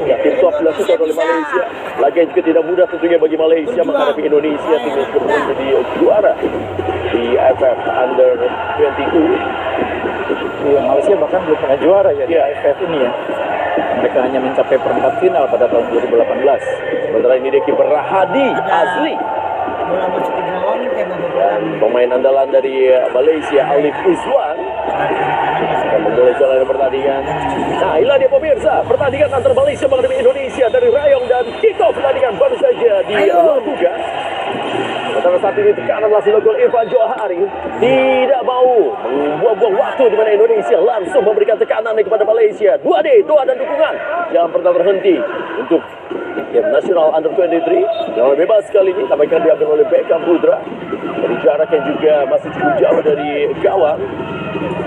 Ya, tim swap dilakukan oleh Malaysia. Laga juga tidak mudah tentunya bagi Malaysia menghadapi Indonesia, tim yang sudah menjadi juara di AFF Under 22. Iya, Malaysia bahkan belum pernah juara ya di AFF ini ya. Mereka hanya mencapai perempat final pada tahun 2018. Sementara ini dia kiper Rahadi Azli. Dan pemain andalan dari Malaysia Alif Izwan akan memulai jalan pertandingan. Nah, inilah dia pemirsa, pertandingan antara Malaysia menghadapi Indonesia dari Rayong, dan kick off pertandingan baru saja dilakukan. Sementara saat ini tekanan langsung dilakukan Irfan Johari, tidak mau membuang-buang waktu di mana Indonesia langsung memberikan tekanan kepada Malaysia. 2D, doa dan dukungan yang pernah berhenti untuk tim nasional Under 23 yang lebih bebas kali ini tampaknya diambil oleh Beckham Putra dari jarak yang juga masih cukup jauh dari gawang.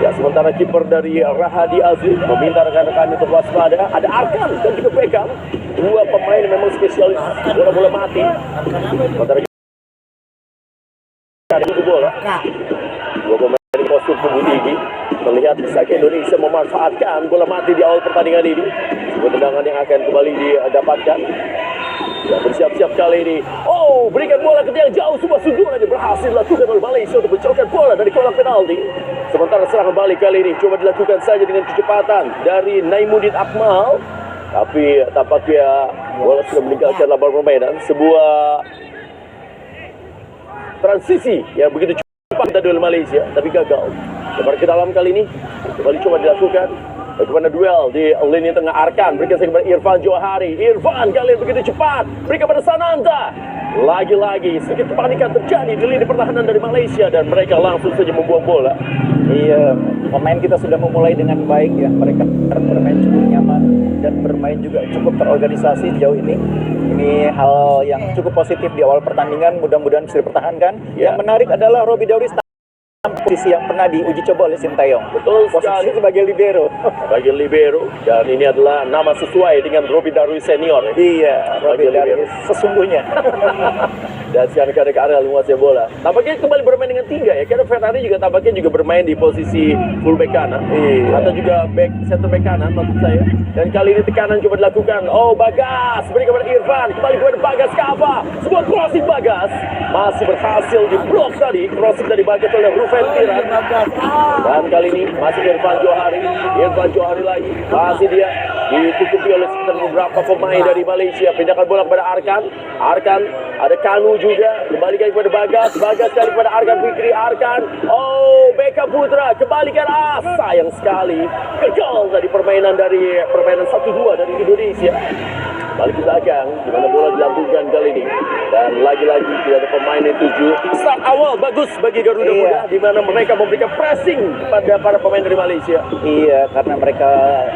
Ya, sementara kiper dari Rahadi Azli meminta rekan-rekan untuk waspada. Ada Arkan dan juga Beckham, dua pemain yang memang spesialis bola-bola mati. Sementara ada bola, dua pemain di kostum tubuh tinggi. Terlihat bisa Indonesia memanfaatkan bola mati di awal pertandingan ini. Sebuah tendangan yang akan kembali didapatkan. Ya, bersiap-siap kali ini. Oh, berikan bola ke yang jauh. Sebuah sundulan yang berhasil dilakukan oleh Malaysia untuk menjauhkan bola dari kolam penalti. Sementara serangan balik kali ini coba dilakukan saja dengan kecepatan dari Naimuddin Akmal. Tapi tampaknya bola sudah meninggalkan lapangan permainan. Sebuah transisi yang begitu cepat dari Malaysia, tapi gagal. Lebar ke dalam kali ini kembali coba dilakukan. Bagaimana duel di lini tengah Arkan, berikan kepada Irfan Johari. Irfan kali ini begitu cepat, berikan pada Sananta. Lagi-lagi sedikit kepanikan terjadi di lini pertahanan dari Malaysia dan mereka langsung saja membuang bola. Iya, pemain kita sudah memulai dengan baik ya. Mereka bermain cukup nyaman dan bermain juga cukup terorganisasi sejauh ini. Ini hal yang cukup positif di awal pertandingan, mudah-mudahan bisa dipertahankan. Yang menarik adalah Robbie Darwis, posisi yang pernah diuji coba oleh Sintayong. Betul posisi sebagai libero. Sebagai libero, dan ini adalah nama sesuai dengan Robbie Darwis senior. Iya, Robbie Darwis sesungguhnya. Dan sekarang ke area luasnya bola. Tampaknya kembali bermain dengan 3 ya. Karena Ferrari juga tampaknya juga bermain di posisi fullback kanan. Atau juga back center back kanan maksud saya. Dan kali ini tekanan coba dilakukan. Oh, Bagas beri kepada Irfan, kembali kepada Bagas Kava. Sebuah crossing Bagas masih berhasil diblok tadi. Crossing dari Bagas oleh Rufen Tiran. Dan kali ini masih Irfan Johari. Irfan Johari lagi. Masih dia ditutupi oleh sekitar beberapa pemain dari Malaysia. Pindahkan bola kepada Arkan. Arkan, ada Kanu juga. Kembalikan kepada Bagas. Bagas kali kepada Arkan Fikri. Arkan. Oh, Beckham Putra. Kembalikan. Sayang sekali. Gagal tadi permainan 1-2 dari Indonesia. Balik ke belakang, di mana bola dilambungkan kali ini. Dan lagi-lagi tidak ada pemain yang tuju. Start awal bagus bagi Garuda Muda, di mana mereka memberikan pressing pada para pemain dari Malaysia. Iya, karena mereka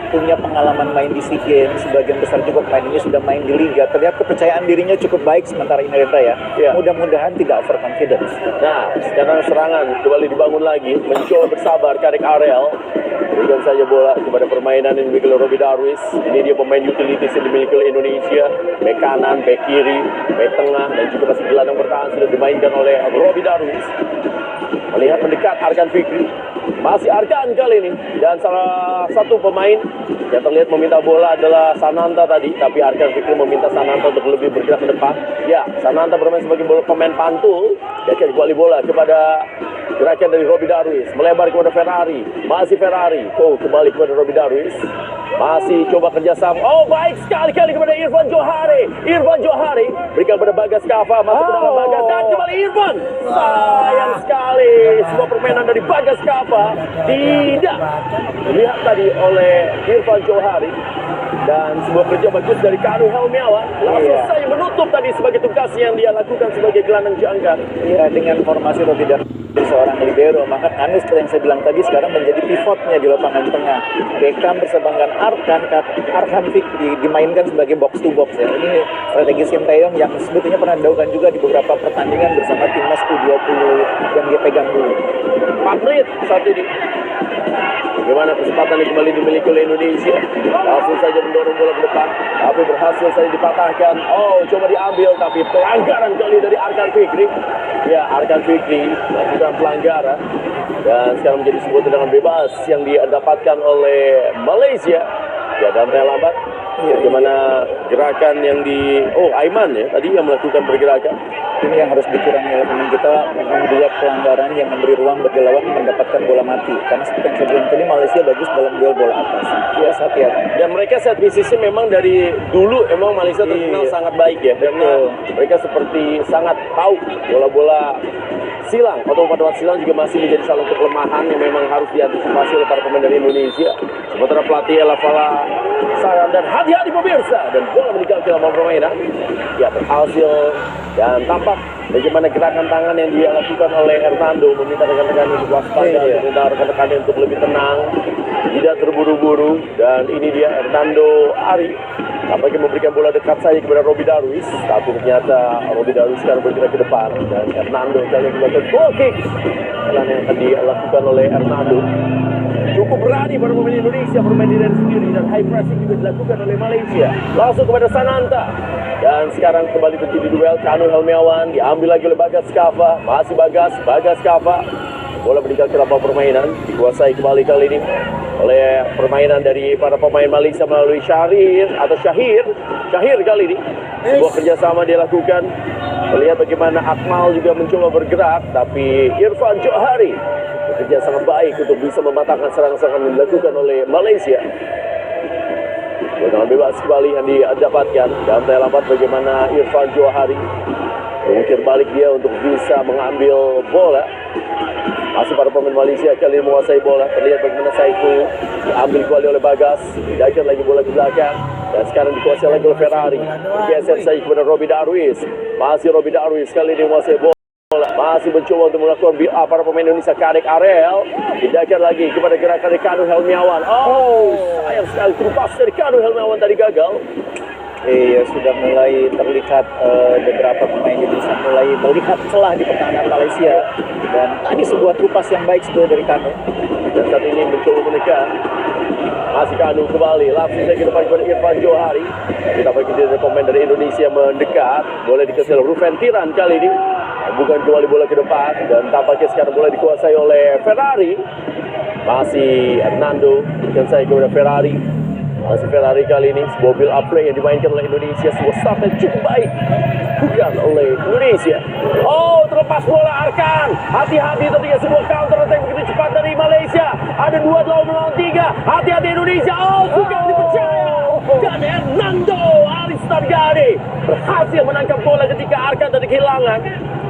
punya pengalaman main di SEA Games. Sebagian besar juga pemain ini sudah main di Liga. Terlihat kepercayaan dirinya cukup baik sementara ini Rendra ya. Mudah-mudahan tidak overconfidence. Nah, sekarang serangan kembali dibangun lagi. Mencoba bersabar Karek Ariel. Berikan saja bola kepada permainan yang dimiliki oleh Robbie Darwis. Ini dia pemain utilities yang dimiliki oleh Indonesia. Bek kanan, bek kiri, bek tengah, dan juga masih gelandang bertahan sudah dimainkan oleh Robbie Darwis. Melihat mendekat Arkan Fikri. Masih Arkan kali ini. Dan salah satu pemain yang terlihat meminta bola adalah Sananta tadi. Tapi Arkan Fikri meminta Sananta untuk lebih bergerak ke depan. Ya, Sananta bermain sebagai pemain pantul. Dia akan kembali bola kepada gerakan dari Robbie Darwis. Melebar kepada Ferrari. Masih Ferrari. Oh, kembali kepada Robbie Darwis. Masih coba kerjasama. Oh, baik sekali kepada Irfan Johari. Irfan Johari berikan kepada Bagas Kava. Masuk ke dalam Bagas dan kembali Irfan. Sayang sekali. Sebuah permainan dari Bagas Kava tidak dilihat tadi oleh Irfan Johari. Dan sebuah kerja bagus dari Kanu Helmiawan. Langsung saya menutup tadi sebagai tugas yang dia lakukan sebagai gelandang jangkar. Iya, dengan formasi Robbie Darwis seorang libero, maka Kanu seperti yang saya bilang tadi sekarang menjadi pivotnya di lapangan tengah. Beckham bersama dengan Arkan Fikri dimainkan sebagai box to box ya. Ini strategi Sintayong yang sebetulnya pernah dilakukan juga di beberapa pertandingan bersama timnas U20 yang dia pegang dulu. 4 menit saat ini. Bagaimana kesempatan yang kembali dimiliki oleh Indonesia. Langsung saja mendorong bola ke depan, tapi berhasil saja dipatahkan. Oh, coba diambil, tapi pelanggaran kali dari Arkan Fikri. Ya, Arkan Fikri melakukan pelanggaran. Dan sekarang menjadi sebuah tendangan bebas yang didapatkan oleh Malaysia. Ya, dan lambat Bagaimana gerakan yang Aiman ya tadi yang melakukan pergerakan. Ini yang harus dikurangi oleh pemain kita, membuat pelanggaran yang memberi ruang bagi lawan mendapatkan bola mati. Karena seperti yang saya bilang tadi, Malaysia bagus dalam duel bola atas. Ya, hati-hati. Dan mereka set piece memang dari dulu emang Malaysia terkenal sangat baik ya. Karena mereka seperti sangat tahu bola-bola silang atau umpan silang juga masih menjadi salah satu kelemahan yang memang harus diantisipasi oleh para pemain dari Indonesia. Sementara pelatih Elafala saran dan hati-hati pemirsa, dan bola meninggalkan dalam permainan. Ya, berhasil dan tampak bagaimana gerakan tangan yang dia lakukan oleh Hernando, meminta rekan-rekan untuk waspada, meminta rekan-rekan untuk lebih tenang, tidak terburu-buru. Dan ini dia Hernando Ari tampaknya memberikan bola dekat saja kepada Robbie Darwish, tapi ternyata Robbie Darwish sekarang bergerak ke depan dan Hernando kali ini melakukan goal kick. Jalan yang akan dilakukan oleh Hernando cukup berani pada pemain Indonesia bermain di dari sendiri, dan high pressing juga dilakukan oleh Malaysia. Langsung kepada Sananta, dan sekarang kembali terjadi duel. Kanu Helmiawan diambil lagi oleh Bagas Kava, masih Bagas Kava. Bola meninggal ke lapangan permainan, dikuasai kembali kali ini oleh permainan dari para pemain Malaysia melalui Syahir kali ini. Sebuah kerjasama dia lakukan. Melihat bagaimana Akmal juga mencoba bergerak, tapi Irfan Johari bekerja sangat baik untuk bisa mematahkan serangan-serangan yang dilakukan oleh Malaysia. Bola bebas kembali yang didapatkan, dan saya lambat bagaimana Irfan Johari mengukir balik dia untuk bisa mengambil bola. Masih para pemain Malaysia kali ini menguasai bola. Terlihat bagaimana Saiful diambil kembali oleh Bagas, didajak lagi bola ke belakang, dan sekarang dikuasai lagi oleh Ferrari. Bergeser saja kepada Robbie Darwish. Masih Robbie Darwish kali ini menguasai bola. Masih mencoba untuk melakukan BA para pemain Indonesia. Karek Ariel didajak lagi kepada gerakan dari Kanu Helmiawan. Sayang sekali terlepas dari Kanu Helmiawan tadi gagal. Sudah mulai terlihat beberapa pemain Indonesia mulai melihat celah di pertahanan Malaysia, dan tadi sebuah trupas yang baik sebetulnya dari Kanu. Dan saat ini mencoba menekan. Masih Kanu kembali, langsung saja ke depan kepada Irfan Johari. Kita bagi dari pemain dari Indonesia mendekat. Boleh dikasih Rufen Tiran kali ini. Bukan kembali bola ke depan, dan tampaknya sekarang bola dikuasai oleh Ferrari. Masih Hernando, dan saya kepada Ferrari. Masih Ferrari kali ini, sebuah build up play yang dimainkan oleh Indonesia, sebuah start yang cukup baik bukan oleh Indonesia. Terlepas bola Arkan, hati-hati terjadi sebuah counter attack begitu cepat dari Malaysia. Ada 2 melawan 3, hati-hati Indonesia. Bukan dipercaya, dan Hernando Aristargade berhasil menangkap bola ketika Arkan tadi kehilangan.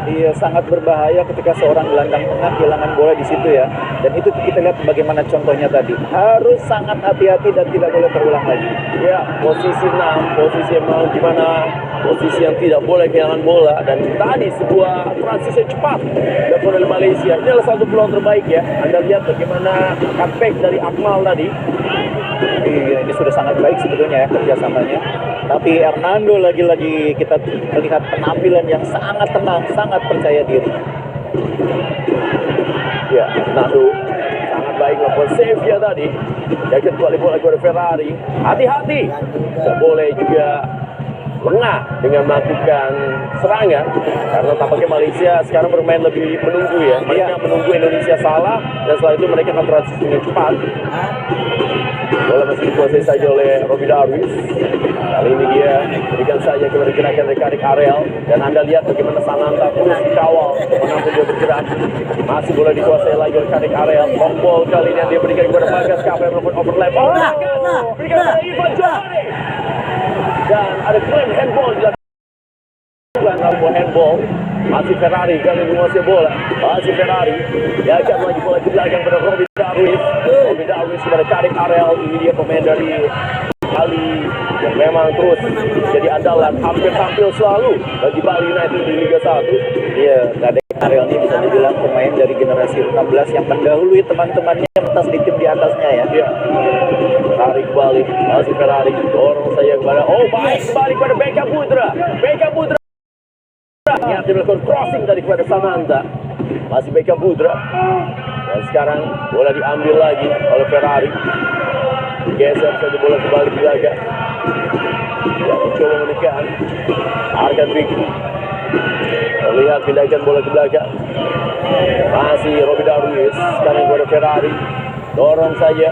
Iya, sangat berbahaya ketika seorang gelandang tengah kehilangan bola di situ ya. Dan itu kita lihat bagaimana contohnya tadi. Harus sangat hati-hati dan tidak boleh terulang lagi. Ya, posisi 6, posisi memang gimana, posisi yang tidak boleh kehilangan bola. Dan tadi sebuah transisi cepat dilakukan oleh Malaysia. Ini adalah satu peluang terbaik ya. Anda lihat bagaimana cutback dari Akmal tadi. Iya, ini sudah sangat baik sebetulnya ya kerjasamanya. Tapi Hernando lagi-lagi kita melihat penampilan yang sangat tenang, sangat percaya diri. Ya, Hernando sangat baik melakukan save ya tadi. Jaket kembali bola kepada Ferrari. Hati-hati, tidak boleh juga lengah dengan melakukan serangan, karena tampaknya Malaysia sekarang bermain lebih menunggu ya. Mereka menunggu Indonesia salah, dan setelah itu mereka akan transisi dengan cepat. Bola masih dikuasai saja oleh Robbie Darwish. Kali ini dia berikan saja kepada gerakan dari Karek Ariel, dan Anda lihat bagaimana Sananta terus dikawal mengaku dia bergerak. Masih bola dikuasai lagi oleh Karek Ariel. Long ball kali ini dia berikan kepada Bagas Kava yang melakukan overlap. Berikan kepada Irfan Johari, dan ada klaim handball dilakukan. Lalu handball. Masih Ferrari kali ini menguasai bola. Masih Ferrari diajak lagi bola ke belakang kepada Robbie Darwish. Robbie Darwish kepada Karek Ariel. Ini dia pemain dari Bali yang memang terus jadi andalan, hampir tampil selalu bagi Bali United di Liga 1. Iya, Karek Ariel ini bisa dibilang pemain dari generasi 16 yang mendahului teman-temannya mentas di tim di atasnya ya. Iya. Ferrari kembali, masih Ferrari. Dorong saya kepada baik kembali kepada Beckham Putra. Yang melakukan crossing tadi kepada Sananta. Masih Beckham Putra. Dan sekarang bola diambil lagi oleh Ferrari. Geser saja bola kembali ke belakang. Ya, mencoba menekan Arkan Fikri. Terlihat pindahkan bola ke belakang. Masih Robbie Darwish. Sekarang kepada Ferrari. Dorong saja.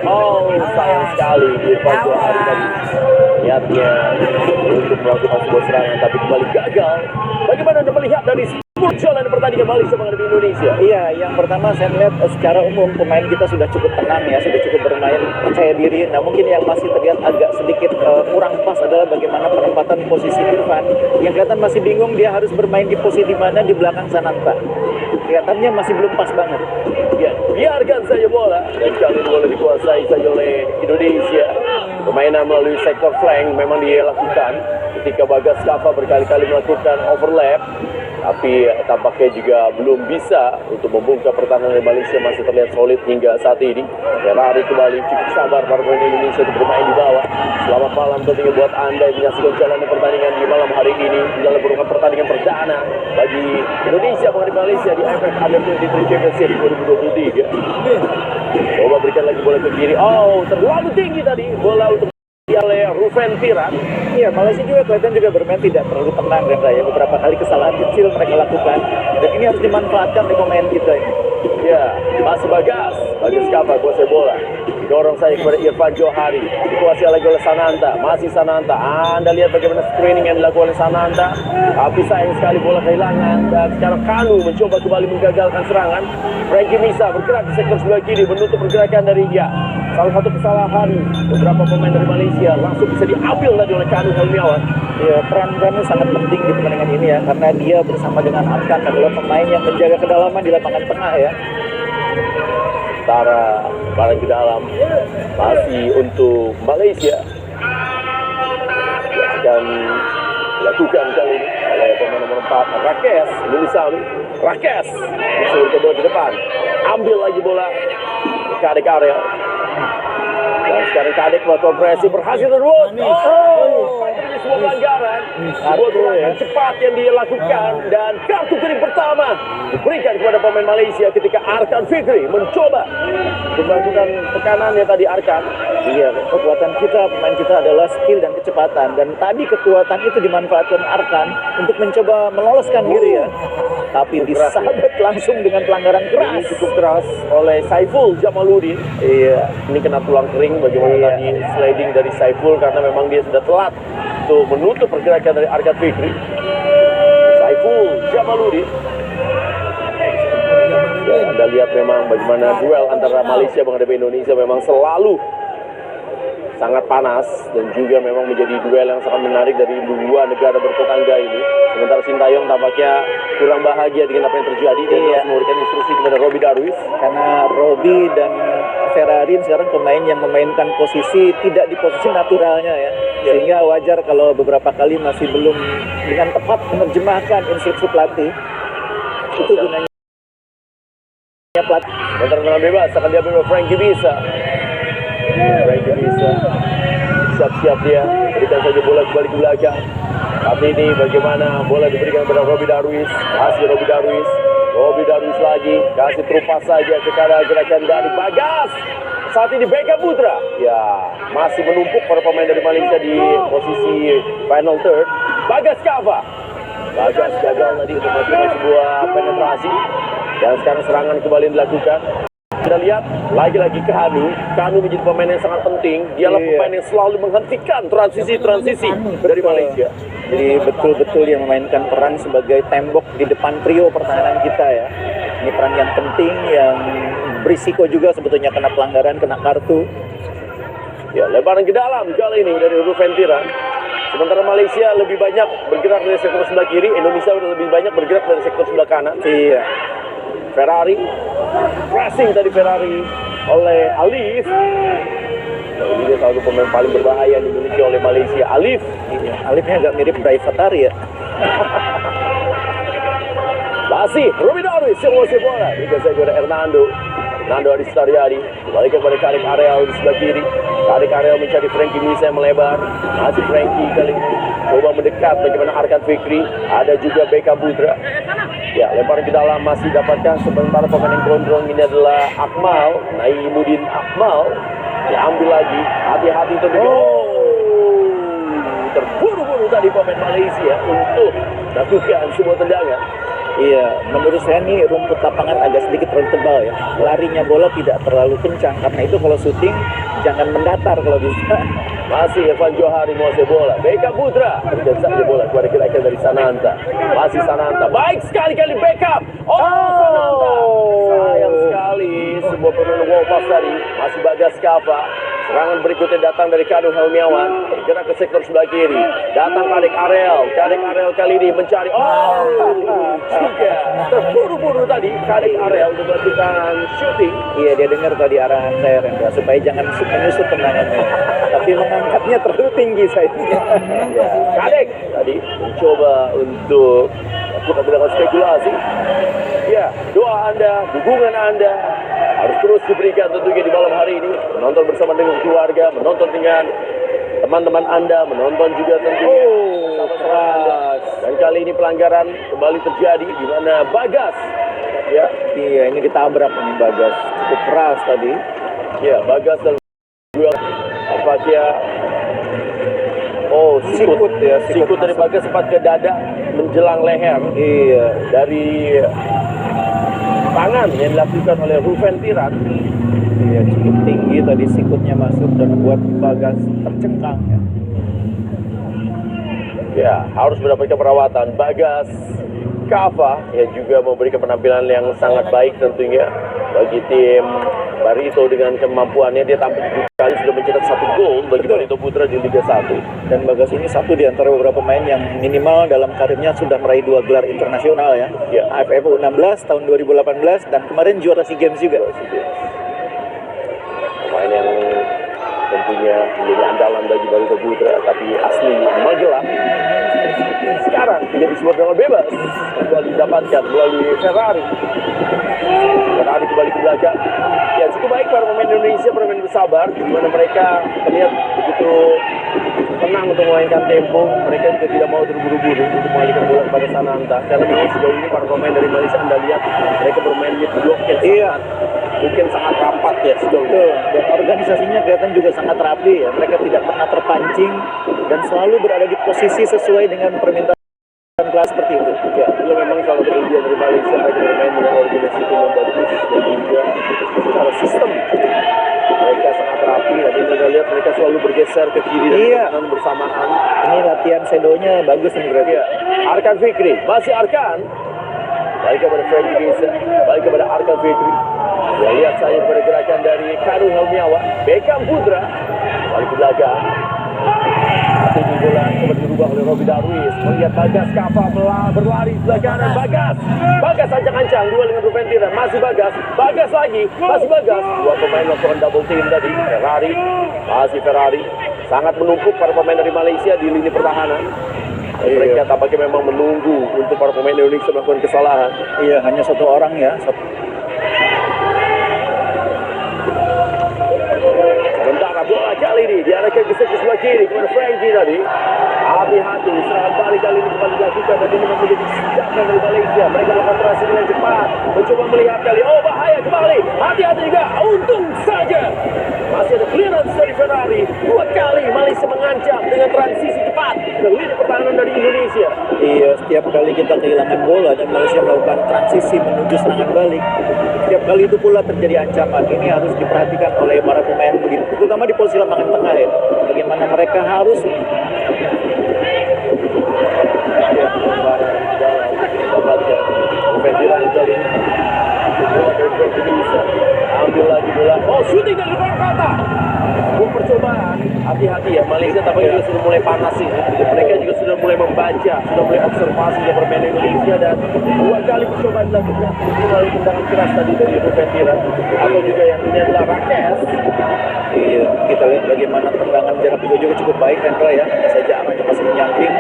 Sayang sekali Irfan Johari tadi niatnya untuk melakukan sebuah serangan tapi kembali gagal. Bagaimana Anda melihat dari seluruh jalan pertandingan Malaysia menghadapi Indonesia? Iya, yang pertama saya melihat secara umum pemain kita sudah cukup tenang ya, sudah cukup bermain percaya diri. Nah mungkin yang masih terlihat agak sedikit kurang pas adalah bagaimana penempatan posisi Irfan. Yang kelihatan masih bingung dia harus bermain di posisi mana di belakang Sananta. Kelihatannya masih belum pas banget. Ya, biarkan saja bola. Dan kali ini bola dikuasai saja oleh Indonesia. Permainan melalui sektor flank memang dilakukan ketika Bagas Kava berkali-kali melakukan overlap. Tapi tampaknya juga belum bisa untuk membungkam pertahanan dari Malaysia, masih terlihat solid hingga saat ini. Ferrari kembali cukup sabar para pemain Indonesia untuk bermain di bawah. Selamat malam tentunya buat Anda yang menyaksikan jalannya pertandingan di malam hari ini dalam merupakan pertandingan perdana bagi Indonesia menghadapi Malaysia di AFF Under-23 Championship 2023. Coba berikan lagi bola ke kiri. Oh, terlalu tinggi tadi bola untuk oleh Ruven Tiran. Iya, Malaysia juga kelihatan juga bermain tidak terlalu tenang dan ya. Beberapa kali kesalahan kecil mereka lakukan dan ini harus dimanfaatkan oleh pemain kita ini. Ya, masih Bagas Kava kuasai bola. Didorong saya kepada Irfan Johari. Dikuasai lagi oleh Sananta. Masih Sananta. Anda lihat bagaimana screening yang dilakukan oleh Sananta. Tapi sayang sekali bola kehilangan. Dan sekarang Kanu mencoba kembali menggagalkan serangan. Frankie Misa bergerak di sektor sebelah kiri menutup pergerakan dari dia. Salah satu kesalahan beberapa pemain dari Malaysia langsung bisa diambil tadi oleh Kanu Helmiawan. Ya, peran Kanu sangat penting di pertandingan ini ya, karena dia bersama dengan Arkan adalah pemain yang menjaga kedalaman di lapangan tengah ya. Sementara barang ke dalam masih untuk Malaysia akan dilakukan kali ini oleh pemain nomor 4 Rakes Lulisami. Rakes disuruh ke bola ke depan, ambil lagi bola Kadek Ariel. Dan sekarang Kadek melakukan presi berhasil terbut. Ini sebuah pelanggaran, sebuah gerakan cepat yang dia lakukan dan kartu kuning pertama diberikan kepada pemain Malaysia ketika Arkan Fikri mencoba untuk melakukan tekanannya tadi Arkan. Iya, kekuatan kita, pemain kita adalah skill dan kecepatan dan tadi kekuatan itu dimanfaatkan Arkan untuk mencoba meloloskan diri ya. Tapi disabet langsung dengan pelanggaran keras. Ini cukup keras oleh Saiful Jamaluddin. Iya, ini kena tulang kering bagaimana tadi sliding dari Saiful karena memang dia sudah telat untuk menutup pergerakan dari Arkan Fikri. Saiful Jamaluddin. Ya, Anda lihat memang bagaimana duel antara Malaysia menghadapi Indonesia memang selalu sangat panas dan juga memang menjadi duel yang sangat menarik dari dua negara bertetangga ini. Sementara Sintayong tampaknya kurang bahagia dengan apa yang terjadi. Dia harus memberikan instruksi kepada Robbie Darwis. Karena Robbie dan Ferrari sekarang pemain yang memainkan posisi tidak di posisi naturalnya ya. Sehingga wajar kalau beberapa kali masih belum dengan tepat menerjemahkan instruksi pelatih. Itu gunanya pelatih. Tendangan bebas akan diambil oleh Frankie Bisa. Frankie Bisa siap-siap dia, berikan saja bola kembali ke belakang. Tapi ini bagaimana bola diberikan kepada Robbie Darwis. Kasih Robbie Darwis lagi, kasih terupas saja ke arah gerakan dari Bagas. Saat ini Beckham Putra, ya masih menumpuk para pemain dari Malaysia di posisi final third. Bagas Kava, Bagas gagal tadi untuk melakukan sebuah penetrasi dan sekarang serangan kembali dilakukan. Kita lihat lagi-lagi ke Kanu menjadi pemain yang sangat penting. Dialah pemain yang selalu menghentikan transisi dari Malaysia. Jadi betul-betul dia memainkan peran sebagai tembok di depan trio pertahanan kita ya. Ini peran yang penting yang berisiko juga sebetulnya kena pelanggaran, kena kartu. Ya, lebaran ke dalam kali ini dari Ruven Tiran. Sementara Malaysia lebih banyak bergerak dari sektor sebelah kiri, Indonesia lebih banyak bergerak dari sektor sebelah kanan. Iya. Ferrari, pressing tadi Ferrari oleh Alif. Ini dia salah satu pemain paling berbahaya yang dimiliki oleh Malaysia, Alif. Iya, Alifnya agak mirip Driver ya. Masih Robbie Darwis yang menguasai bola. Dikuasai oleh Hernando Aristaryadi. Kembalikan kepada Kadek Ariel di sebelah kiri. Kadek Ariel mencari Frankie Misa yang melebar. Masih Frankie kali ini coba mendekat bagaimana Arkan Fikri. Ada juga Beckham Putra. Ya, lemparan ke dalam masih dapatkan sementara pemain yang gondrong ini adalah Akmal, Naimuddin Akmal. Ya, ambil lagi. Hati-hati itu. Terburu-buru tadi pemain Malaysia untuk lakukan sebuah tendangan. Iya, menurut saya nih rumput lapangan agak sedikit terlalu tebal ya. Larinya bola tidak terlalu kencang, karena itu kalau syuting jangan mendatar kalau bisa. Masih Evan Johari menguasai bola. Beckham Putra berikan saja bola kepada gerakan dari Sananta. Masih Sananta. Baik sekali-kali Beckham. Sananta. Sayang sekali sebuah permainan wall pass tadi. Masih Bagas Kava. Serangan berikutnya datang dari Kado Helmiawan. Bergerak ke sektor sebelah kiri. Datang Kadek Arel. Kadek Arel kali ini mencari. Juga terburu-buru tadi Kadek Arel untuk melakukan shooting. Iya, dia dengar tadi arahan saya Rendra, supaya jangan menyusut tendangannya. Tapi mengangkatnya terlalu tinggi saya. Ya, Kadek tadi mencoba untuk melakukan spekulasi. Ya, doa Anda, dukungan Anda harus terus diberikan tentunya di malam hari ini. Menonton bersama dengan keluarga, menonton dengan teman-teman Anda, menonton juga tentunya bersama-sama Anda. Dan kali ini pelanggaran kembali terjadi di mana Bagas. Ya, Iya, ini ditabrak ini Bagas. Cukup keras tadi. ya Bagas dan juga apakah Sikut ya, sikut dari masuk. Bagas sempat ke dada menjelang leher Iya, dari tangan yang dilakukan oleh Ruven Tiran. iya cukup tinggi tadi sikutnya masuk dan membuat Bagas tercengkang ya. Ya, harus mendapatkan perawatan. Bagas Kava yang juga memberikan penampilan yang sangat baik tentunya bagi tim Barito dengan kemampuannya. Dia tampil 7 kali sudah mencetak 1 gol bagi Barito Putra di Liga 1. Dan Bagas ini satu di antara beberapa pemain yang minimal dalam karirnya sudah meraih 2 gelar internasional ya. Ya. AFF U16 tahun 2018 dan kemarin juara SEA Games juga. Pemain yang tentunya menjadi andalan bagi Barito Putra, tapi asli Magelang. Sekarang menjadi sebuah dengan bebas kembali didapatkan melalui Ferrari. Ferrari kembali ke belakang. Ya, cukup baik para pemain Indonesia, pemain bersabar, di mana mereka terlihat begitu tenang untuk memainkan tempo. Mereka juga tidak mau terburu-buru untuk mengalihkan bola kepada Sananta. Karena memang sejauh ini para pemain dari Malaysia Anda lihat mereka bermain di blok yang mungkin sangat rapat ya sejauh ini. Dan organisasinya kelihatan juga sangat rapi ya. Mereka tidak pernah terpancing dan selalu berada di posisi sesuai dengan permintaan kelas seperti itu. Ya, itu memang kalau kemudian dari Malaysia mereka bermain dengan organisasi tim yang bagus dan juga secara sistem mereka sangat rapi. Dan kita lihat mereka selalu bergeser ke kiri dan kanan bersamaan. Ini latihan sedonya bagus nih berarti. Ya, Arkan Fikri, masih Arkan. Balik kepada Freddy Desa, balik kepada Arkan Fikri. Ya, lihat saja kepada gerakan dari Kado Helmiawan. Beckham Putra, balik ke belakang. Ini bola coba dirubah oleh Robi Darwis. Melihat Bagas Kava berlari sebelah kanan. Bagas ancang-ancang duel dengan Ruven Tiran. Masih Bagas lagi, masih Bagas. Dua pemain melakukan double team tadi. Masih Ferrari. Sangat menumpuk para pemain dari Malaysia di lini pertahanan. Mereka tampaknya memang menunggu untuk para pemain Indonesia melakukan kesalahan. Iya, hanya satu orang ya. Sementara bola kali ini diarahkan ke sebelah kiri kepada Frankie tadi. Hati-hati, serangan balik kali ini kembali dilakukan dan ini menjadi siapkan dari Malaysia. Mereka melakukan transisi dengan cepat, mencoba melihat kali. Bahaya kembali. Hati-hati juga. Untung saja masih ada clearance dari Ferrari. 2 kali Malaysia mengancam dengan transisi cepat ke lini pertahanan dari Indonesia. Iya, setiap kali kita kehilangan bola dan Malaysia melakukan transisi menuju serangan balik, setiap kali itu pula terjadi ancaman. Ini harus diperhatikan oleh para pemain, terutama di posisi lapangan tengah ya. Bagaimana mereka harus ambil lagi bola. Shooting dari luar kata. Percobaan. Hati-hati ya, Malaysia tampaknya juga sudah mulai panas sih. Mereka juga sudah mulai membaca, sudah mulai observasi dari permainan Indonesia dan 2 kali percobaan dilakukan melalui tendangan keras tadi dari Ruven Tiran atau juga yang ini adalah Rakes. Iya, kita lihat bagaimana tendangan jarak jauh juga cukup baik Hendra ya. Hanya saja arahnya masih menyamping.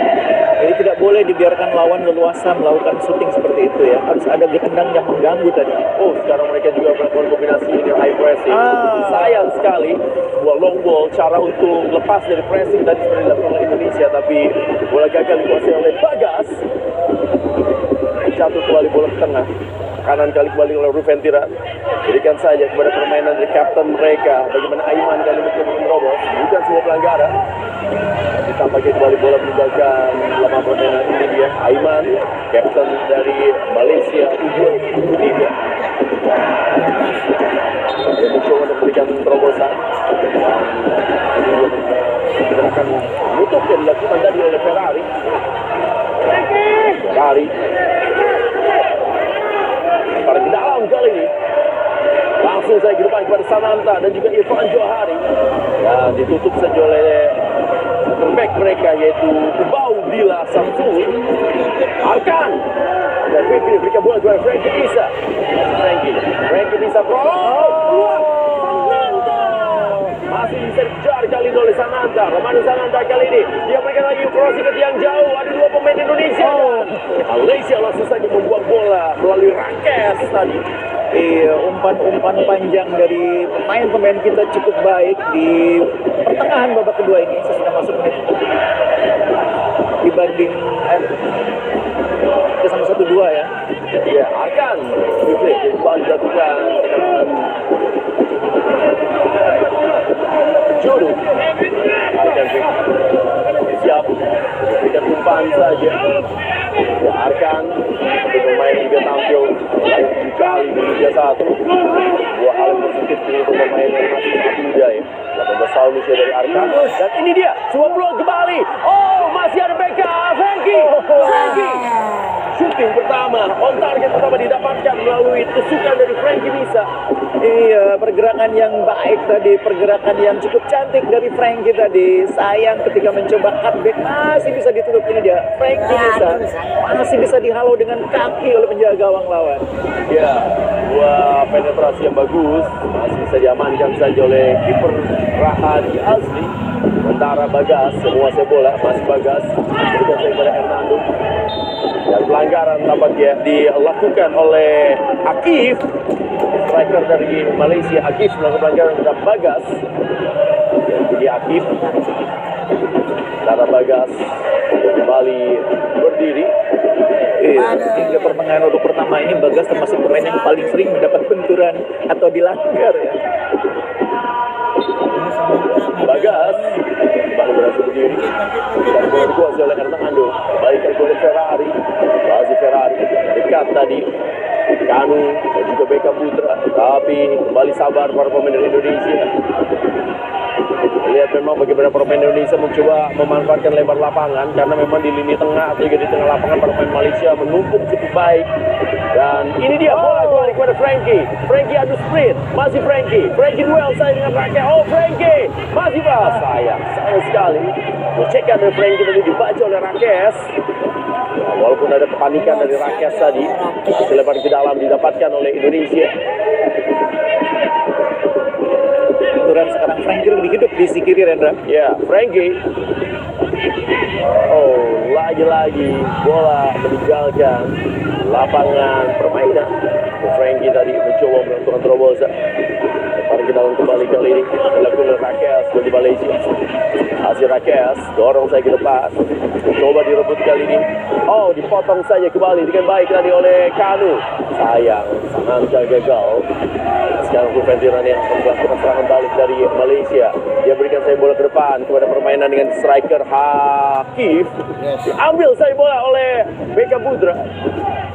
Jadi tidak boleh dibiarkan lawan leluasa melakukan shooting seperti itu ya. Harus ada tendang yang mengganggu tadi. Sekarang mereka juga melakukan kombinasi dengan high pressing. Sayang sekali buat long ball, cara untuk lepas dari pressing tadi seperti dilakukan oleh Indonesia, tapi bola gagal dikuasai oleh Bagas. Jatuh kembali bola ke tengah. kanan kali kembali oleh Ruven Tiran. Berikan saja kepada permainan dari kapten mereka. Bagaimana Aiman kali mencoba menerobos. Bukan sebuah pelanggaran. Ditampaknya kembali bola meninggalkan lapangan permainan. Ini dia Aiman, kapten dari Malaysia U23. Dia mencoba untuk memberikan terobosan. Kita akan menutup yang dilakukan tadi oleh Ferrari. Pada ke dalam kali ini. Langsung saya ke depan kepada Sananta dan juga Irfan Johari. Dan ditutup saja oleh terback mereka yaitu Ubau Dila Samsul. Arkan. Dan Fikri berikan bola kepada Frankie Bisa. Frankie Bisa keluar. Masih bisa dikejar kali ini oleh Sananta. Romano Sananta kali ini dia berikan lagi crossing ke tiang jauh. Ada dua pemain Indonesia. Malaysia langsung saja membuang bola melalui Rakes tadi. Umpan-umpan panjang dari pemain-pemain kita cukup baik di pertengahan babak kedua ini sesudah masuk menit dibanding ke sama 1-2 ya. Ya, akan replay kembali dilakukan Juru akan siap berikan umpan saja. Ya, Arkan pemain juga tampil kali di Liga 1. Dua hal yang positif untuk pemain yang masih sangat muda ya. 18 tahun usia dari Arkan. Dan ini dia sebuah peluang kembali. Oh, masih ada backup Frankie. Shooting pertama, on target pertama didapatkan melalui tusukan dari Frankie Bisa. Iya, pergerakan yang baik tadi, pergerakan yang cukup cantik dari Frankie tadi. Sayang ketika mencoba cutback masih bisa ditutup. Ini dia, Frankie Bisa masih bisa dihalau dengan kaki oleh penjaga gawang lawan. Ya, dua penetrasi yang bagus masih bisa diamankan saja oleh kiper Rahadi Azli. Sementara Bagas, semua bola masih Bagas. Berikan saya kepada Hernando. Dan pelanggaran tampaknya dilakukan oleh Akif, striker dari Malaysia. Akif melakukan pelanggaran terhadap Bagas. Jadi Akif, Tara Bagas kembali berdiri. Hingga pertengahan babak pertama ini Bagas termasuk pemain yang paling sering mendapat benturan atau dilanggar ya. Bagas baru berhasil berdiri dan bola dikuasai oleh Hernando. Baikkan oleh Ferrari. Masih Ferrari dekat tadi Kanu dan juga Beka Putra, tapi kembali sabar para pemain dari Indonesia. Lihat memang bagaimana pemain Indonesia mencoba memanfaatkan lebar lapangan karena memang di lini tengah atau juga di tengah lapangan para pemain Malaysia menumpuk cukup baik. Dan ini dia bola kembali kepada Frankie. Frankie adu sprint, masih Frankie duel saya dengan Rakes. Oh, Frankie masih sayang sekali. Cekan dari Frankie tadi dibaca oleh Rakes. Walaupun ada kepanikan dari Rakes tadi, masih lebar ke dalam didapatkan oleh Indonesia. Benturan sekarang Frankie lebih hidup di sisi kiri, Rendra. Ya, Frankie. Oh, lagi-lagi bola meninggalkan lapangan permainan. Frankie tadi mencoba melakukan terobosan. Mari kita kembali kali ini dilakukan oleh Rakes dari Malaysia. Hasil Rakes dorong saya ke depan. Coba direbut kali ini. Oh, dipotong saja kembali dengan baik tadi oleh Kanu. Sayang, Sananta gagal. Sekarang Ruven Tiran yang melakukan serangan balik dari Malaysia. Dia berikan saya bola ke depan kepada permainan dengan striker Hakif. Diambil saya bola oleh Beka Putra.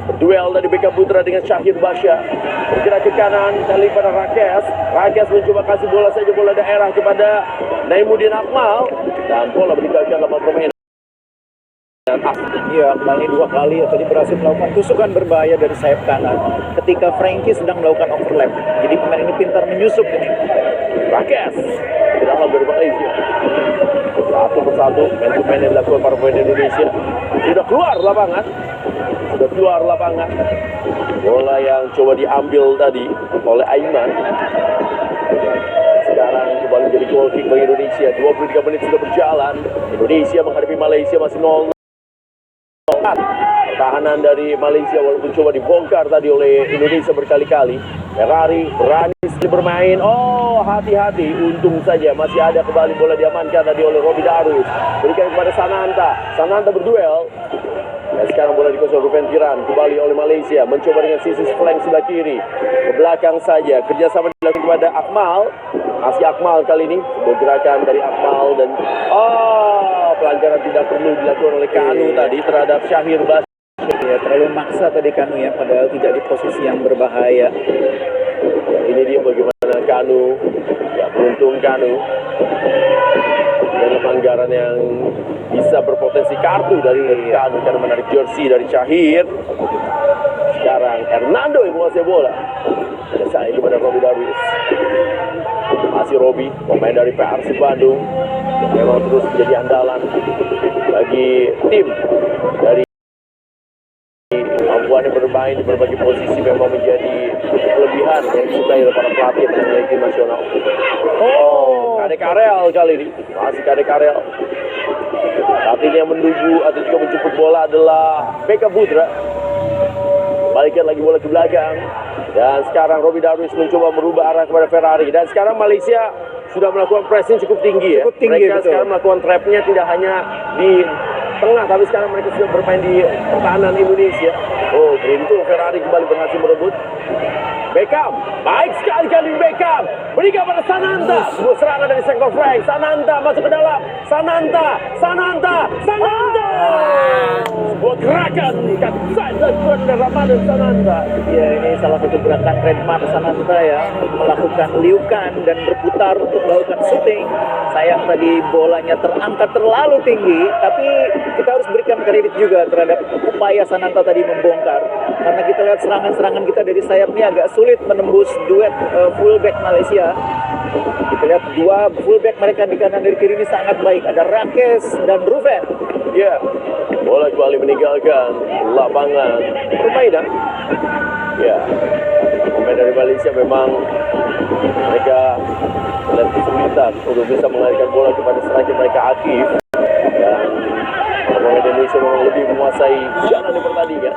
Berduel dari Beka Putra dengan Syahir Basya. Bergerak ke kanan kali pada Rakes. Rakes mencoba kasih bola saja, bola daerah kepada Naimuddin Akmal. Dan bola meninggalkan lapangan permainan. Iya, kembali dua kali tadi berhasil melakukan tusukan berbahaya dari sayap kanan ketika Frankie sedang melakukan overlap. Jadi pemain ini pintar menyusup ini. Rakes ke dalam dari Malaysia. Satu persatu main-main yang dilakukan para pemain Indonesia. Sudah keluar lapangan. Bola yang coba diambil tadi oleh Aiman. Sekarang kembali jadi goal kick bagi Indonesia. 23 menit sudah berjalan. Indonesia menghadapi Malaysia masih 0. Pertahanan dari Malaysia walaupun coba dibongkar tadi oleh Indonesia berkali-kali. Ferrari berani bermain. Oh, hati-hati. Untung saja masih ada kembali bola diamankan tadi oleh Robi Darwis. Berikan kepada Sananta. Sananta berduel. Dan sekarang bola dikuasai Ruben Tiran, kembali oleh Malaysia, mencoba dengan sisi flank sebelah kiri, ke belakang saja, kerjasama dilakukan kepada Akmal, masih Akmal kali ini, sebuah gerakan dari Akmal dan pelanggaran tidak perlu dilakukan oleh Kanu tadi terhadap Syahir Bas. Ya, terlalu maksa tadi Kanu ya, padahal tidak di posisi yang berbahaya. Ini dia bagaimana Kanu, ya beruntung Kanu dengan pelanggaran yang bisa berpotensi kartu dari Kanu karena menarik jersey dari Syahir. Sekarang Hernando yang menguasai bola. Ada saya kepada Robi Darwis. Masih Robi, pemain dari Persib Bandung yang memang terus menjadi andalan bagi tim dari kemampuan yang bermain di berbagai posisi memang menjadi kelebihan yang disukai oleh para pelatih penilai tim nasional. Kadek Arel kali ini, masih Kadek Arel. Saat ini yang menunggu atau juga menjemput bola adalah Beka Putra. Balikkan lagi bola ke belakang. Dan sekarang Robi Darwis mencoba merubah arah kepada Ferrari. Dan sekarang Malaysia sudah melakukan pressing cukup tinggi ya. Cukup tinggi, mereka betul. sekarang melakukan trapnya tidak hanya di tengah, tapi sekarang mereka sudah bermain di pertahanan Indonesia. Beruntung Ferrari kembali berhasil merebut. Beckham, baik sekali kali Beckham, berikan pada Sananta. Sebuah serangan dari sektor flank. Sananta masuk ke dalam. Sananta. Sebuah gerakan kaki side dilakukan oleh Ramadan Sananta. Ya, ini salah satu gerakan trademark Sananta ya, melakukan liukan dan berputar untuk melakukan shooting. Sayang tadi bolanya terangkat terlalu tinggi, tapi kita harus berikan kredit juga terhadap upaya Sananta tadi membongkar. Karena kita lihat serangan-serangan kita dari sayap ini agak sulit menembus duet fullback Malaysia. Kita lihat dua fullback mereka di kanan dan kiri ini sangat baik. Ada Rakes dan Ruben. Ya, bola kembali meninggalkan lapangan permainan. Ya, pemain dari Malaysia memang mereka melihat kesulitan untuk bisa mengalirkan bola kepada striker mereka Akif. Dan pemain Indonesia memang lebih menguasai jalan di pertandingan,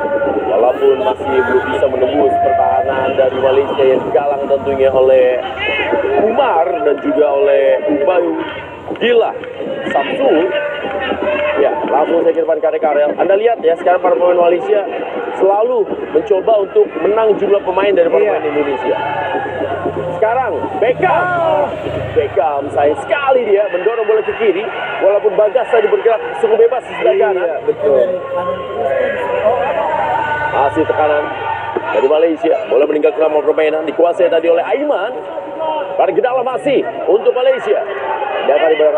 walaupun masih belum bisa menembus pertahanan dari Malaysia yang digalang tentunya oleh Umar dan juga oleh Ubayu Gila Samsul. Ya, langsung saya ke depan Kadek Arel. Anda lihat ya, sekarang para pemain Malaysia selalu mencoba untuk menang jumlah pemain dari pemain Indonesia. Sekarang Beckham sayang sekali dia mendorong bola ke kiri, walaupun Bagas tadi bergerak cukup bebas di sebelah kanan. Iya, betul. Masih tekanan dari Malaysia. Bola meninggal ke dalam permainan, dikuasai tadi oleh Aiman. Pada Gedala masih untuk Malaysia. Dapat diberi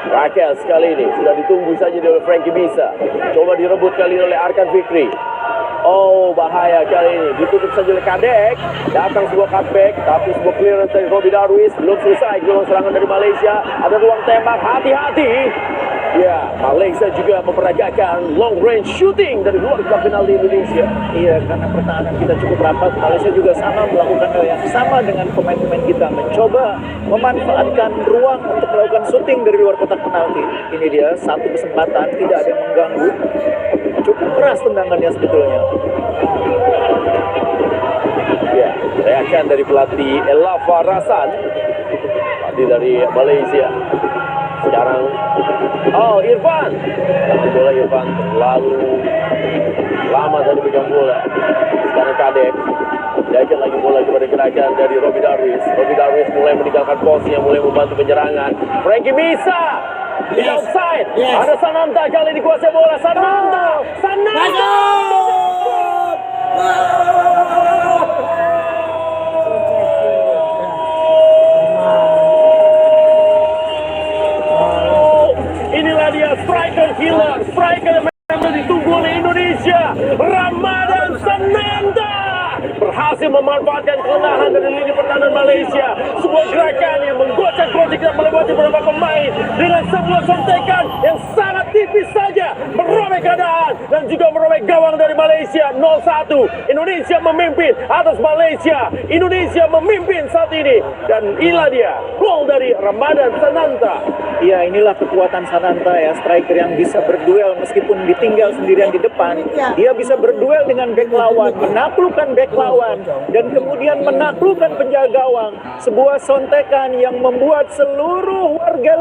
Rakes kali ini sudah ditunggu saja oleh Frankie Bisa. Coba direbut kali ini oleh Arkan Fikri. Bahaya kali ini. Ditutup saja oleh Kadek. Datang sebuah cutback, tapi sebuah clearance dari Robi Darwis. Belum selesai gelombang serangan dari Malaysia. Ada ruang tembak, hati-hati. Ya, Malaysia juga memperagakan long range shooting dari luar kotak penalti Indonesia. Iya, karena pertahanan kita cukup rapat. Malaysia juga sama melakukan hal yang sama dengan pemain-pemain kita, mencoba memanfaatkan ruang untuk melakukan shooting dari luar kotak penalti. Ini dia satu kesempatan, tidak ada yang mengganggu. Cukup keras tendangannya sebetulnya. Ya, reaction dari pelatih Elafa Rasan, pelatih dari Malaysia. Sekarang Irfan, tapi bola Irfan terlalu lama tadi pegang bola. Sekarang Kadek, diajak lagi bola kepada gerakan dari Robi Darwis. Robi Darwis mulai meninggalkan posisi yang mulai membantu penyerangan. Frankie bisa di outside. Ada Sananta kali dikuasai bola. Sananta. Inilah dia striker killer, striker yang memang ditunggu oleh Indonesia, Ramadan Sananta. Berhasil memanfaatkan kelemahan dari lini pertahanan Malaysia. Sebuah gerakan yang menggocek-gocek dan melewati beberapa pemain dengan sebuah sontekan yang sangat tipis saja merobek keadaan dan juga merobek gawang dari Malaysia. 0-1, Indonesia memimpin atas Malaysia. Indonesia memimpin saat ini dan inilah dia gol dari Ramadan Sananta. Ya, inilah kekuatan Sananta ya, striker yang bisa berduel meskipun ditinggal sendirian di depan. Dia bisa berduel dengan bek lawan, menaklukkan bek lawan, dan kemudian menaklukkan penjaga gawang. Sebuah sontekan yang membuat seluruh warga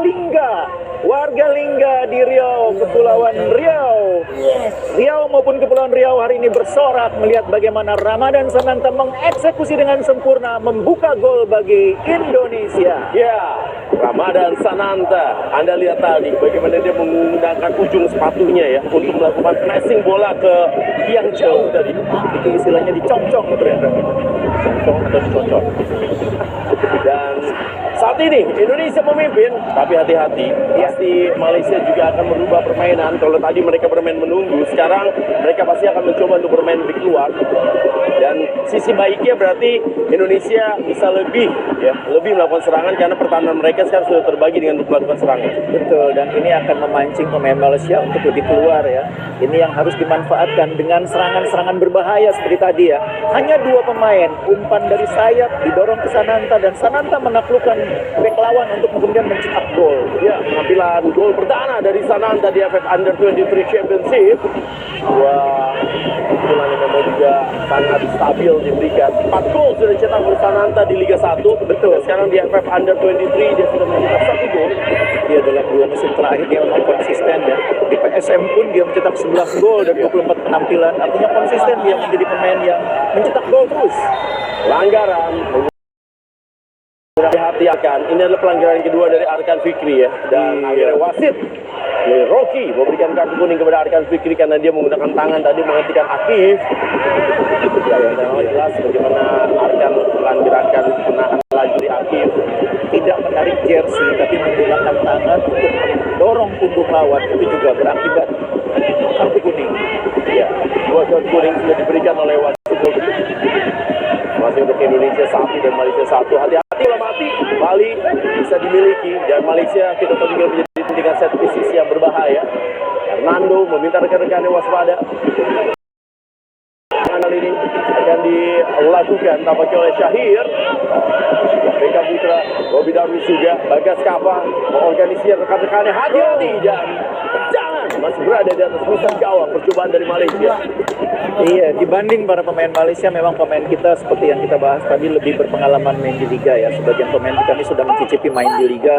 Lingga di Riau, Kepulauan Riau, Riau maupun Kepulauan Riau hari ini bersorak melihat bagaimana Ramadan Sananta mengeksekusi dengan sempurna, membuka gol bagi Indonesia. Ya, Ramadan Sananta. Anda lihat tadi bagaimana dia menggunakan ujung sepatunya ya untuk melakukan pressing bola ke yang jauh tadi. Itu istilahnya dicongcong ya, Brenda. Cocok atau dicocok. Dan saat ini Indonesia memimpin, tapi hati-hati, pasti Malaysia juga akan merubah permainan. Kalau tadi mereka bermain menunggu, sekarang mereka pasti akan mencoba untuk bermain lebih keluar. Dan sisi baiknya berarti Indonesia bisa lebih melakukan serangan karena pertahanan mereka sekarang sudah terbagi dengan melakukan serangan. Betul, dan ini akan memancing pemain Malaysia untuk lebih keluar ya. Ini yang harus dimanfaatkan dengan serangan-serangan berbahaya seperti tadi ya. Hanya dua pemain, umpan dari sayap didorong ke Sananta dan Sananta menaklukkan bek lawan untuk kemudian mencetak gol. Ya, penampilan gol perdana dari Sananta di AFF Under-23 Championship. Wah, penampilan yang memang juga sangat stabil diberikan. 4 gol sudah dicetak oleh Sananta di Liga 1. Betul. Dan sekarang di AFF Under-23 dia sudah mencetak 1 gol. Dia dalam 2 musim terakhir dia memang konsisten ya. Di PSM pun dia mencetak 11 gol dan 24 penampilan. Artinya konsisten dia menjadi pemain yang mencetak gol terus. Pelanggaran. Hati-hati, ini adalah pelanggaran kedua dari Arkan Fikri ya. Dan akhirnya wasit Rocky memberikan kartu kuning kepada Arkan Fikri karena dia menggunakan tangan tadi menghentikan Akif. Ya, memang jelas bagaimana Arkan melakukan gerakan menahan laju di Akif. Tidak menarik jersey tapi menggunakan tangan untuk mendorong punggung lawan, itu juga berakibat kartu kuning. Ya, 2 kartu kuning sudah diberikan oleh wasit Rocky. Masih untuk Indonesia 1 dan Malaysia 1. Hati-hati bola mati, Bali bisa dimiliki dan Malaysia kita tahu juga menjadi dengan set piece yang berbahaya. Hernando meminta rekan-rekannya waspada. Kali ini akan dilakukan tampaknya oleh Syahir. Beka Putra, Robi Darwis juga, Bagas Kava mengorganisir rekan-rekannya. Hati-hati dan jangan masih berada di atas pusat gawang percobaan dari Malaysia. Iya, dibanding para pemain Malaysia memang pemain kita seperti yang kita bahas tadi lebih berpengalaman main di Liga ya. Sebagian pemain kita ini sudah mencicipi main di Liga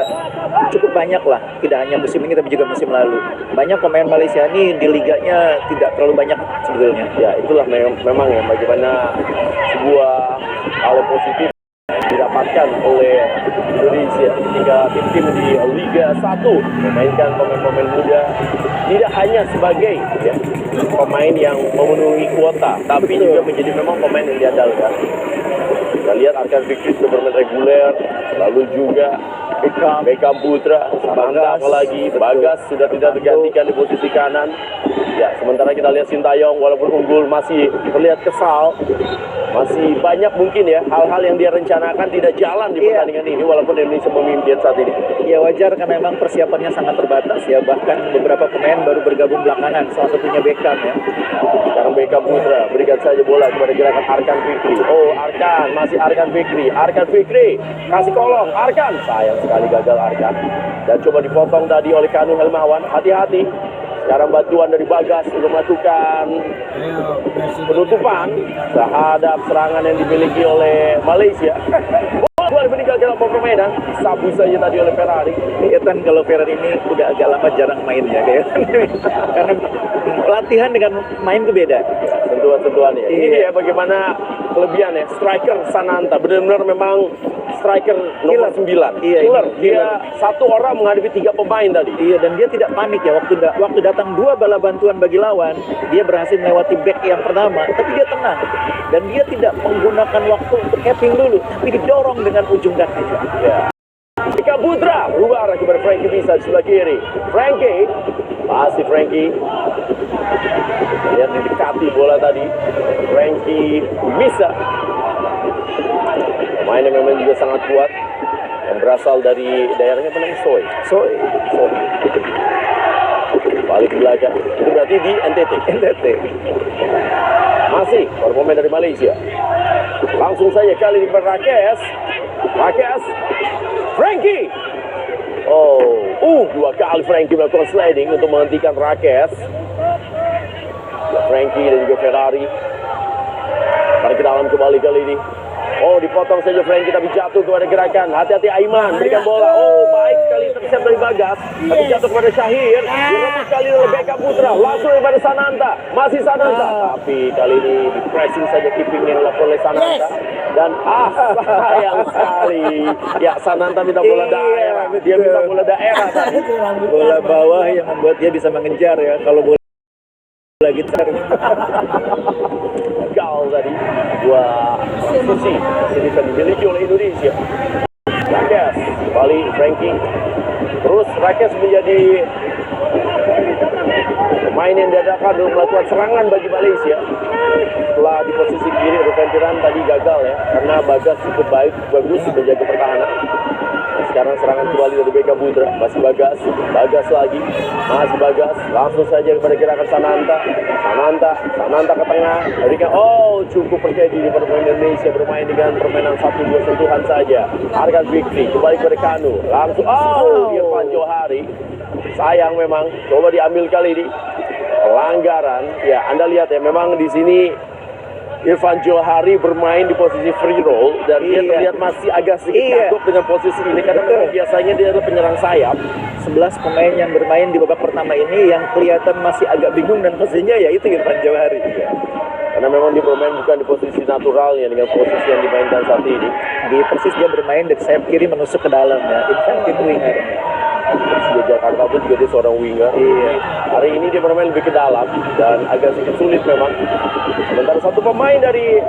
cukup banyak lah, tidak hanya musim ini tapi juga musim lalu. Banyak pemain Malaysia ini di liganya tidak terlalu banyak sebetulnya. Ya, itulah memang ya bagaimana sebuah hal positif didapatkan oleh Indonesia ketika tim-tim di Liga 1 memainkan pemain-pemain muda tidak hanya sebagai pemain yang memenuhi kuota, tapi juga menjadi memang pemain yang diandalkan. Kita lihat Arkan Fikri sudah bermain reguler, lalu juga Bekam Putra, mantap lagi, Bagas sudah tidak tergantikan di posisi kanan. Ya, sementara kita lihat Sintayong walaupun unggul masih terlihat kesal. Masih banyak mungkin ya hal-hal yang dia rencanakan tidak jalan di pertandingan ini walaupun Indonesia memimpin saat ini. Ya wajar karena memang persiapannya sangat terbatas ya, bahkan beberapa pemain baru bergabung belakangan, salah satunya Beckham ya. Sekarang Bekam Putra berikan saja bola kepada gerakan Arkan Fikri. Oh, Arkan, masih Arkan Fikri. Arkan Fikri kasih kolong, Arkan. Sayang sekali gagal Arkan. Dan coba dipotong tadi oleh Kanu Helmawan. Hati-hati. Sekarang bantuan dari Bagas untuk melakukan penutupan terhadap serangan yang dimiliki oleh Malaysia. Bola meninggalkan lapangan permainan, disapu saja tadi oleh Ferrari. Kelihatan kalau Ferrari ini udah agak lama jarang main ya, karena pelatihan dengan main itu beda. Sentuhan-sentuhannya. Ini dia bagaimana kelebihannya. Striker Sananta benar-benar memang striker nomor 9. Iya, Killer. Dia satu orang menghadapi 3 pemain tadi. Iya, dan dia tidak panik ya waktu datang 2 bala bantuan bagi lawan, dia berhasil melewati back yang pertama, tapi dia tenang dan dia tidak menggunakan waktu untuk capping dulu, tapi didorong dengan ujung kaki. Ya. Beka Putra berubah arah kepada Frankie bisa di sebelah kiri. Frankie masih Frankie. Lihat didekati bola tadi. Frankie bisa. Pemain yang memang juga sangat kuat yang berasal dari daerahnya Soy. Balik ke belakang. Itu berarti di NTT. Masih para pemain dari Malaysia. Langsung saja kali ini kepada Rakes. Frankie. Oh, 2 kali Frankie melakukan sliding untuk menghentikan Rakes. Frankie dan juga Ferrari. Tarik ke dalam kembali kali ini. Oh, dipotong saja Frankie tapi jatuh kepada gerakan. Hati-hati Aiman, berikan bola. Oh, baik sekali intercept dari Bagas. Tapi jatuh kepada Syahir. Direbut kali oleh Beckham Putra. Langsung daripada Sananta. Masih Sananta. Tapi kali ini di pressing saja keeping yang dilakukan oleh Sananta. Dan sayang sekali. Ya, Sananta minta bola daerah. Dia minta bola daerah tadi. Bola bawah yang membuat dia bisa mengejar ya. Kalau bola gitar. Gagal tadi. Dua posisi ini akan dimiliki oleh Indonesia. Rakes, kembali Frankie. Terus Rakes menjadi pemain yang diadakan untuk melakukan serangan bagi Malaysia. Setelah di posisi kiri Rufen Tiran tadi gagal ya, karena Bagas cukup bagus menjaga pertahanan. Nah, sekarang serangan kembali dari Beckham Putra. Masih Bagas, Bagas lagi, masih Bagas. Langsung saja kepada gerakan Sananta. Sananta ke tengah. Berikan, oh cukup terjadi di permainan Indonesia bermain dengan permainan 1-2 sentuhan saja. Arkan Fikri kembali kepada Kanu. Langsung, oh Irfan Johari. Sayang memang, coba diambil kali ini. Pelanggaran, ya Anda lihat ya, memang di sini Irfan Johari bermain di posisi free roll dan dia terlihat masih agak sedikit kagok dengan posisi ini karena biasanya dia adalah penyerang sayap. 11 pemain yang bermain di babak pertama ini yang kelihatan masih agak bingung dan posisinya ya itu Irfan Johari. Karena memang dia bermain bukan di posisi naturalnya dengan posisi yang dimainkan saat ini. Di persis dia bermain dari sayap kiri menusuk ke dalam ya, defensive winger. Persija Jakarta pun juga dia seorang winger. Hari ini dia bermain lebih ke dalam dan agak sedikit sulit memang. Sementara satu pemain dari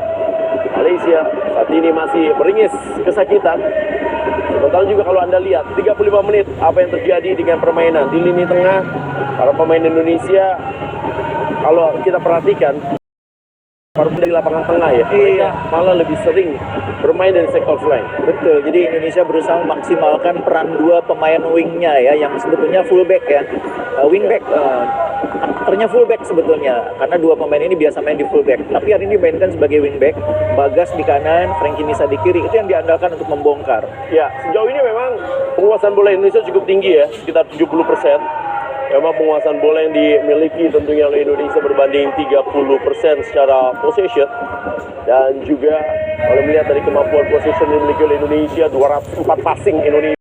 Malaysia saat ini masih beringis kesakitan. Sementara juga kalau Anda lihat 35 menit apa yang terjadi dengan permainan di lini tengah para pemain Indonesia, kalau kita perhatikan dari lapangan tengah ya, mereka malah lebih sering bermain dari sektor flank. Betul, jadi Indonesia berusaha memaksimalkan peran dua pemain wingnya ya, yang sebetulnya fullback ya, wingback. Aktornya fullback sebetulnya, karena dua pemain ini biasa main di fullback. Tapi hari ini dimainkan sebagai wingback, Bagas di kanan, Frankie Nisa di kiri. Itu yang diandalkan untuk membongkar. Ya, sejauh ini memang penguasaan bola Indonesia cukup tinggi ya, sekitar 70%. Memang penguasaan bola yang dimiliki tentunya oleh Indonesia berbanding 30% secara possession. Dan juga kalau melihat dari kemampuan possession yang dimiliki oleh Indonesia, 204 passing Indonesia.